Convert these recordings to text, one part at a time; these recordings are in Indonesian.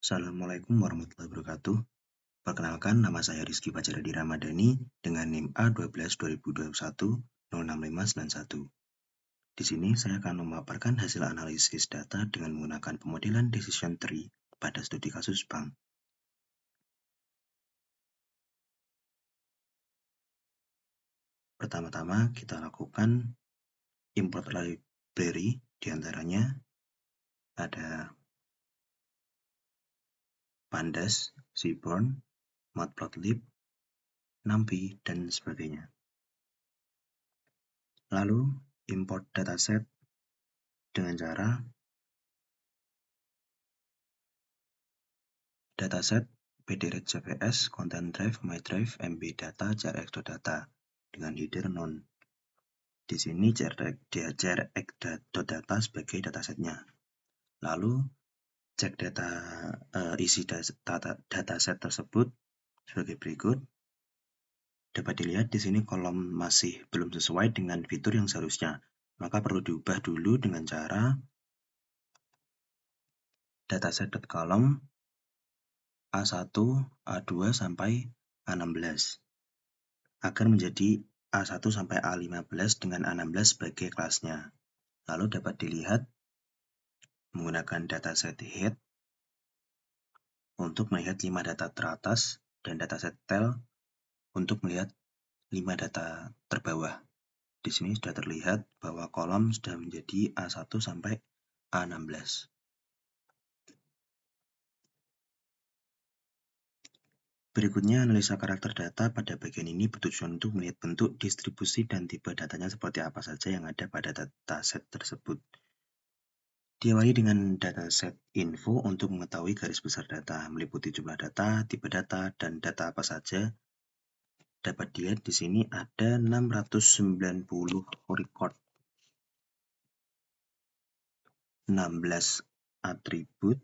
Assalamualaikum warahmatullahi wabarakatuh. Perkenalkan, nama saya Rizky Fajaradi Ramadhani dengan NIM A12 2021 06591. Di sini saya akan memaparkan hasil analisis data dengan menggunakan pemodelan decision tree pada studi kasus bank. Pertama-tama kita lakukan import library, diantaranya ada Pandas, Seaborn, Matplotlib, NumPy, dan sebagainya. Lalu import dataset dengan cara dataset pdret cps, content drive, my drive, mb data, crx.data dengan header none. Di sini crx.data sebagai datasetnya. Lalu cek isi dataset tersebut sebagai berikut. Dapat dilihat di sini kolom masih belum sesuai dengan fitur yang seharusnya. Maka perlu diubah dulu dengan cara dataset.column A1, A2 sampai A16 agar menjadi A1 sampai A15 dengan A16 sebagai kelasnya. Lalu dapat dilihat menggunakan dataset head untuk melihat 5 data teratas dan dataset tail untuk melihat 5 data terbawah. Di sini sudah terlihat bahwa kolom sudah menjadi A1 sampai A16. Berikutnya, analisa karakter data pada bagian ini bertujuan untuk melihat bentuk, distribusi, dan tipe datanya seperti apa saja yang ada pada dataset tersebut. Diawali dengan dataset info untuk mengetahui garis besar data, meliputi jumlah data, tipe data, dan data apa saja. Dapat dilihat di sini ada 690 record, 16 atribut,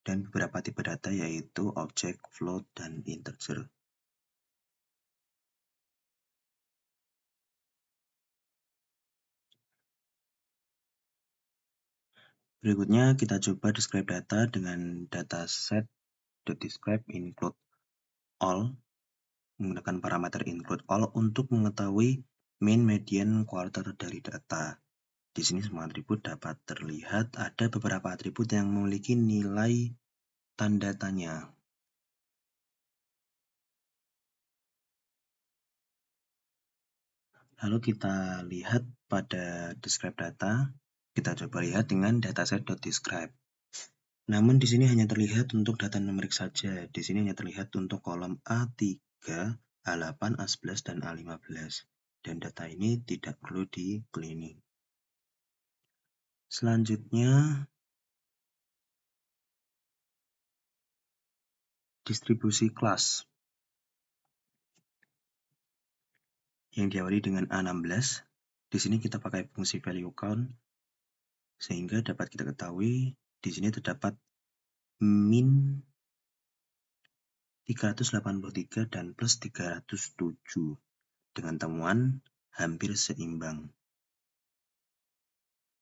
dan beberapa tipe data yaitu objek, float, dan integer. Berikutnya kita coba describe data dengan dataset.describe include all menggunakan parameter include all untuk mengetahui mean, median, quarter dari data. Di sini semua atribut dapat terlihat, ada beberapa atribut yang memiliki nilai tanda tanya. Lalu kita lihat pada describe data, kita coba lihat dengan dataset.describe. Namun di sini hanya terlihat untuk data numerik saja. Di sini hanya terlihat untuk kolom A3, A8, A11, dan A15. Dan data ini tidak perlu di cleaning. Selanjutnya, distribusi kelas yang diawali dengan A16. Di sini kita pakai fungsi value count sehingga dapat kita ketahui di sini terdapat min 383 dan plus 307 dengan temuan hampir seimbang.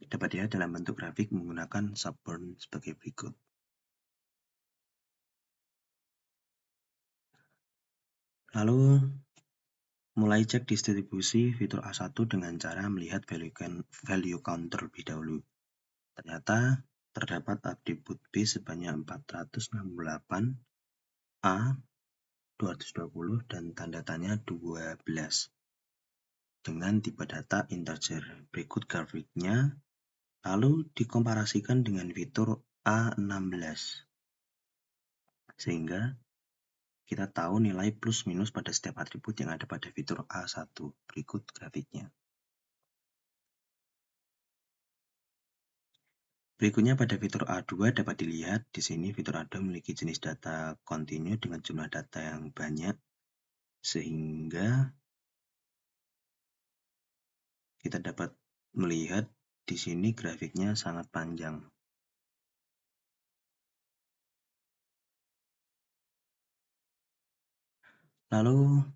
Dapat dilihat dalam bentuk grafik menggunakan Seaborn sebagai berikut. Lalu mulai cek distribusi fitur A1 dengan cara melihat value count terlebih dahulu. Ternyata terdapat atribut B sebanyak 468, A 220, dan tanda tanya 12 dengan tipe data integer. Berikut grafiknya, lalu dikomparasikan dengan fitur A16 sehingga kita tahu nilai plus minus pada setiap atribut yang ada pada fitur A1. Berikut grafiknya. Berikutnya pada fitur A2 dapat dilihat di sini fitur A2 memiliki jenis data kontinu dengan jumlah data yang banyak sehingga kita dapat melihat di sini grafiknya sangat panjang. Lalu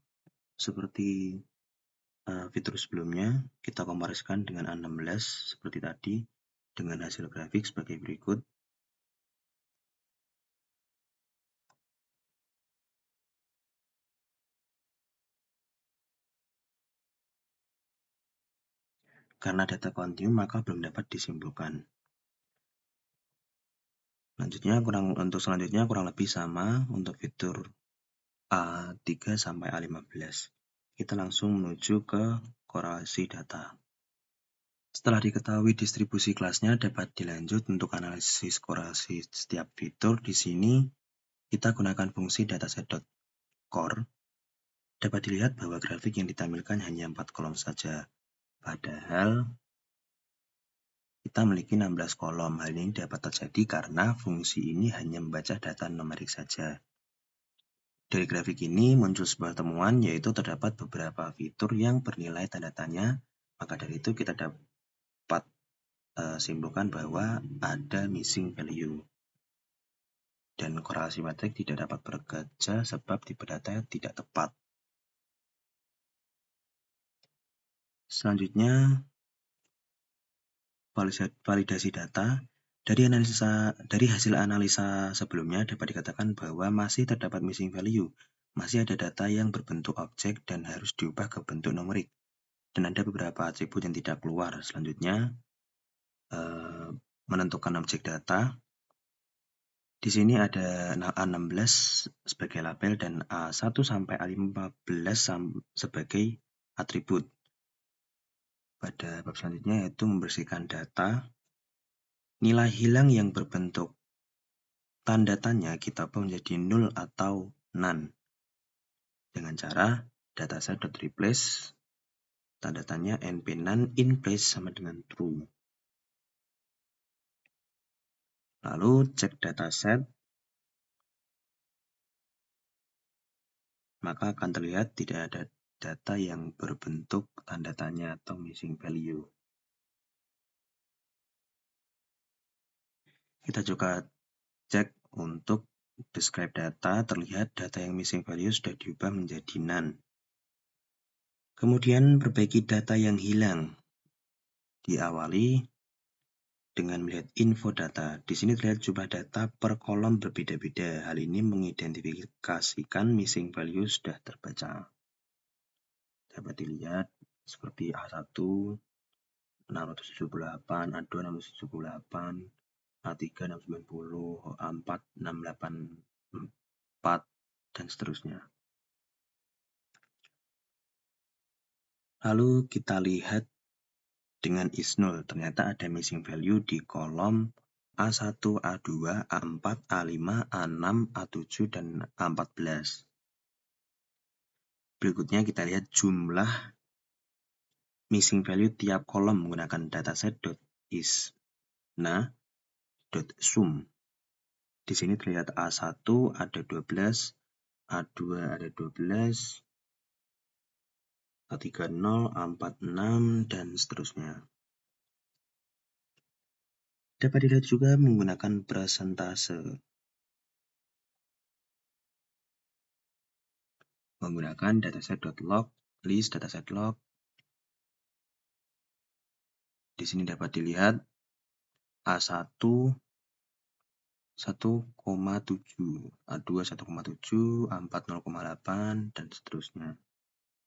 seperti fitur sebelumnya kita komparasikan dengan A16 seperti tadi dengan hasil grafik sebagai berikut. Karena data kontinu maka belum dapat disimpulkan. Selanjutnya kurang lebih sama untuk fitur A3 sampai A15. Kita langsung menuju ke korelasi data. Setelah diketahui distribusi kelasnya, dapat dilanjut untuk analisis korelasi setiap fitur. Di sini kita gunakan fungsi dataset.core. Dapat dilihat bahwa grafik yang ditampilkan hanya 4 kolom saja. Padahal kita memiliki 16 kolom. Hal ini dapat terjadi karena fungsi ini hanya membaca data numerik saja. Dari grafik ini muncul sebuah temuan, yaitu terdapat beberapa fitur yang bernilai tanda tanya. Maka dari itu kita dapat simpulkan bahwa ada missing value. Dan korelasi metrik tidak dapat bekerja sebab tipe data tidak tepat. Selanjutnya, validasi data. Dari hasil analisa sebelumnya dapat dikatakan bahwa masih terdapat missing value. Masih ada data yang berbentuk objek dan harus diubah ke bentuk numerik. Dan ada beberapa atribut yang tidak keluar. Selanjutnya, menentukan objek data. Di sini ada A16 sebagai label dan A1 sampai A15 sebagai atribut. Pada bab selanjutnya yaitu membersihkan data. Nilai hilang yang berbentuk tanda tanya kita ubah menjadi null atau none. Dengan cara dataset.replace tanda tanya np none in place sama dengan true. Lalu cek dataset, maka akan terlihat tidak ada data yang berbentuk tanda tanya atau missing value. Kita juga cek untuk describe data, terlihat data yang missing value sudah diubah menjadi none. Kemudian perbaiki data yang hilang. Diawali dengan melihat info data. Di sini terlihat jumlah data per kolom berbeda-beda. Hal ini mengidentifikasikan missing value sudah terbaca. Dapat dilihat seperti A1 678, A2 678, A3 690, A4 684, dan seterusnya. Lalu kita lihat dengan is0, ternyata ada missing value di kolom A1, A2, A4, A5, A6, A7, dan A14. Berikutnya kita lihat jumlah missing value tiap kolom menggunakan dataset.isNa.sum. Di sini terlihat A1 ada 12, A2 ada 12, A3 0, A4 6, dan seterusnya. Dapat dilihat juga menggunakan persentase. Menggunakan dataset.log, list dataset log. Di sini dapat dilihat A1 1,7, A2 1,7, A4 0,8, dan seterusnya.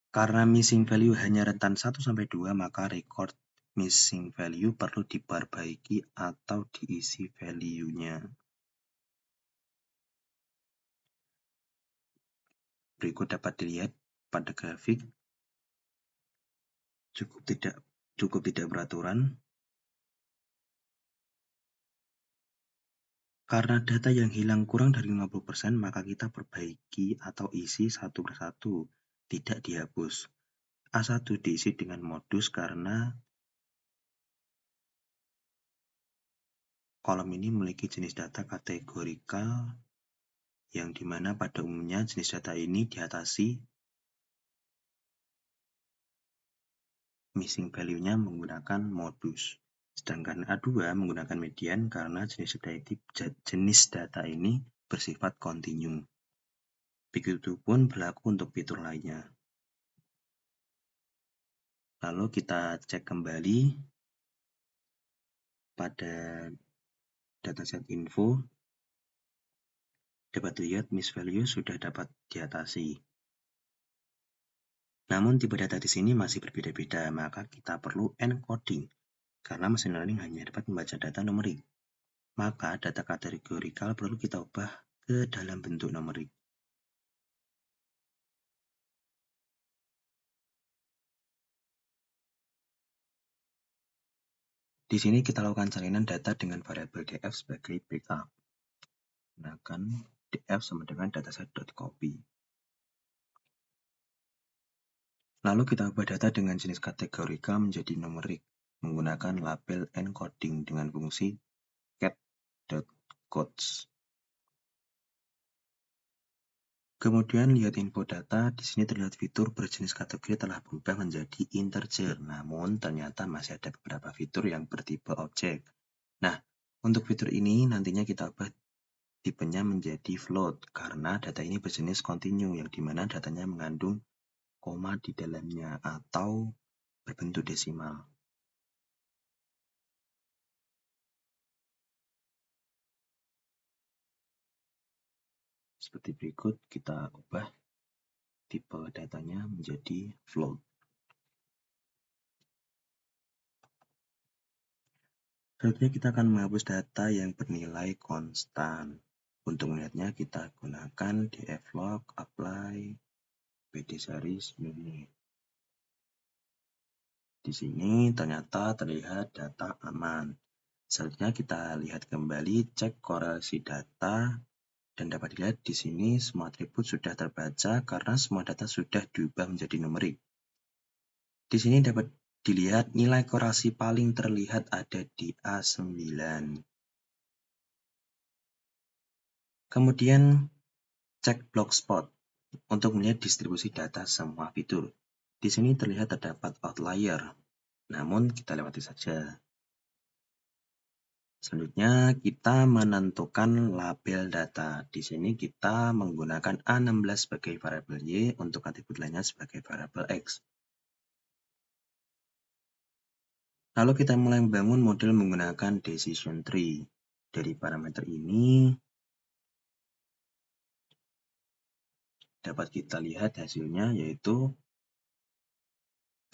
Karena missing value hanya rentan 1-2, maka record missing value perlu diperbaiki atau diisi value-nya. Berikut dapat dilihat pada grafik cukup tidak beraturan. Karena data yang hilang kurang dari 50%, maka kita perbaiki atau isi satu persatu, tidak dihapus. A1 diisi dengan modus karena kolom ini memiliki jenis data kategorikal yang dimana pada umumnya jenis data ini diatasi missing value-nya menggunakan modus. Sedangkan A2 menggunakan median karena jenis data ini bersifat kontinu. Begitupun berlaku untuk fitur lainnya. Lalu kita cek kembali pada dataset info. Dapat dilihat miss value sudah dapat diatasi. Namun tipe data di sini masih berbeda-beda, maka kita perlu encoding, karena machine learning hanya dapat membaca data numerik. Maka data kategorikal perlu kita ubah ke dalam bentuk numerik. Di sini kita lakukan salinan data dengan variabel df sebagai backup. Gunakan df sama dengan dataset.copy. Lalu kita ubah data dengan jenis kategorikal menjadi numerik menggunakan label encoding dengan fungsi cat.codes. Kemudian lihat info data, di sini terlihat fitur berjenis kategori telah berubah menjadi integer, namun ternyata masih ada beberapa fitur yang bertipe objek. Nah, untuk fitur ini nantinya kita ubah tipenya menjadi float, karena data ini berjenis continue, yang dimana datanya mengandung koma di dalamnya atau berbentuk desimal. Seperti berikut, kita ubah tipe datanya menjadi float. Selanjutnya kita akan menghapus data yang bernilai konstan. Untuk melihatnya kita gunakan dflog apply pd series ini. Di sini ternyata terlihat data aman. Selanjutnya kita lihat kembali cek korelasi data dan dapat dilihat di sini semua atribut sudah terbaca karena semua data sudah diubah menjadi numerik. Di sini dapat dilihat nilai korelasi paling terlihat ada di A9. Kemudian cek blogspot untuk melihat distribusi data semua fitur. Di sini terlihat terdapat outlier, namun kita lewati saja. Selanjutnya kita menentukan label data. Di sini kita menggunakan A16 sebagai variabel Y, untuk atribut lainnya sebagai variabel X. Lalu kita mulai membangun model menggunakan decision tree. Dari parameter ini dapat kita lihat hasilnya, yaitu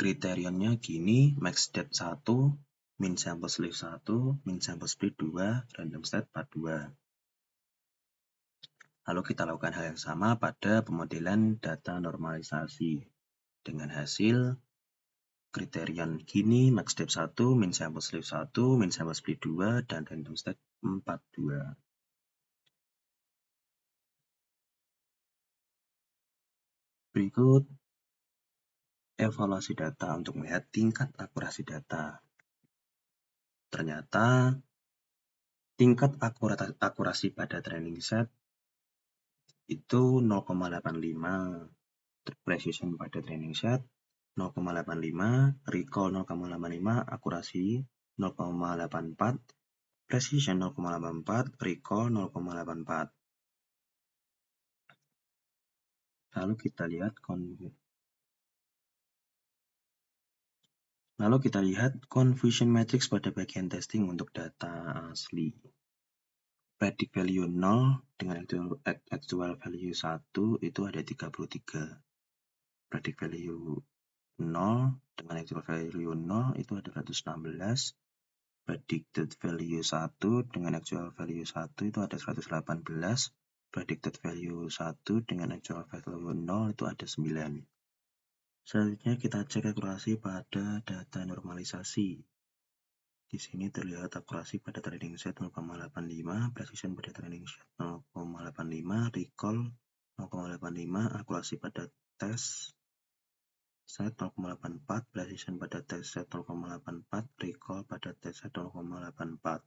kriteriannya gini: max depth 1, min sample sleeve 1, min sample speed 2, random state 42. Lalu kita lakukan hal yang sama pada pemodelan data normalisasi dengan hasil kriterian gini: max depth 1, min sample sleeve 1, min sample speed 2, dan random state 42. Berikut evaluasi data untuk melihat tingkat akurasi data. Ternyata tingkat akurasi pada training set itu 0,85, precision pada training set 0,85, recall 0,85, akurasi 0,84, precision 0,84, recall 0,84. Lalu kita lihat confusion matrix pada bagian testing untuk data asli. Predict value 0 dengan actual value 1 itu ada 33. Predict value 0 dengan actual value 0 itu ada 116. Predicted value 1 dengan actual value 1 itu ada 118. Predicted value 1 dengan actual value 0 itu ada 9. Selanjutnya kita cek akurasi pada data normalisasi. Di sini terlihat akurasi pada training set 0,85, precision pada training set 0,85, recall 0,85, akurasi pada test set 0,84, precision pada test set 0,84, recall pada test set 0,84.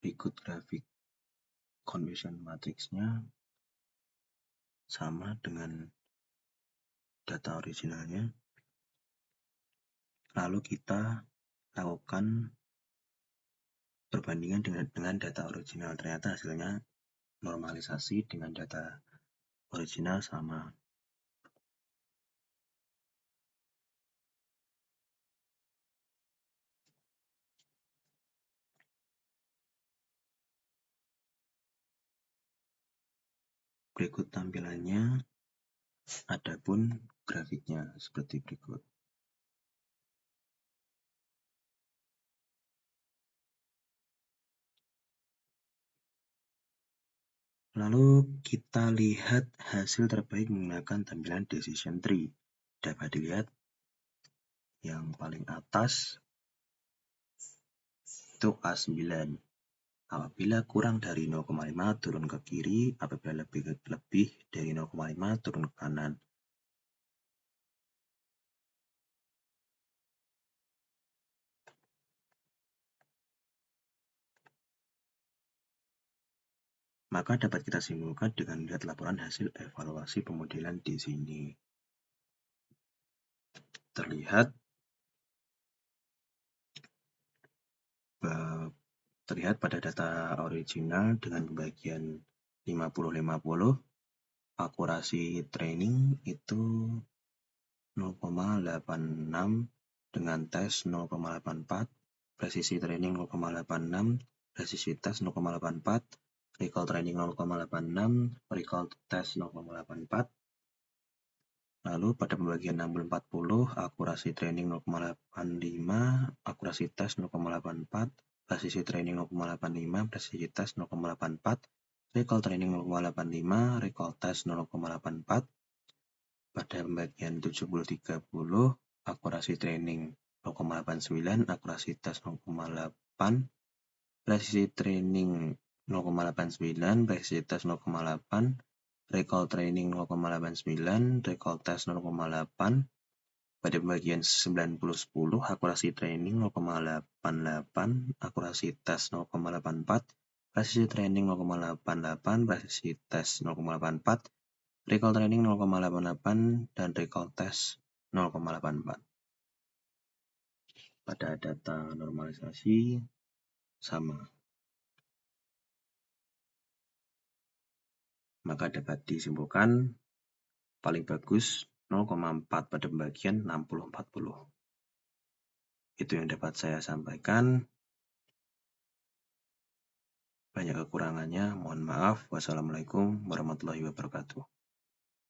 Berikut grafik confusion matrixnya, sama dengan data originalnya. Lalu kita lakukan perbandingan dengan data original. Ternyata hasilnya normalisasi dengan data original sama. Berikut tampilannya, adapun grafiknya seperti berikut. Lalu kita lihat hasil terbaik menggunakan tampilan decision tree. Dapat dilihat yang paling atas itu A9. Apabila kurang dari 0,5 turun ke kiri, apabila lebih dari 0,5 turun ke kanan. Maka dapat kita simpulkan dengan melihat laporan hasil evaluasi pemodelan di sini. Terlihat pada data original dengan pembagian 50-50, akurasi training itu 0,86 dengan tes 0,84, presisi training 0,86, presisi tes 0,84, recall training 0,86, recall tes 0,84. Lalu pada pembagian 60-40, akurasi training 0,85, akurasi tes 0,84, presisi training 0,85, presisi tes 0,84, recall training 0,85, recall tes 0,84. Pada pembagian 70-30, akurasi training 0,89, akurasi tes 0,8, presisi training 0,89, presisi tes 0,8, recall training 0,89, recall tes 0,8. Pada pembagian 90-10, akurasi training 0,88, akurasi tes 0,84, presisi training 0,88, presisi tes 0,84, recall training 0,88, dan recall tes 0,84. Pada data normalisasi sama. Maka dapat disimpulkan paling bagus 0,4 pada pembagian 60-40. Itu yang dapat saya sampaikan. Banyak kekurangannya, mohon maaf. Wassalamualaikum warahmatullahi wabarakatuh.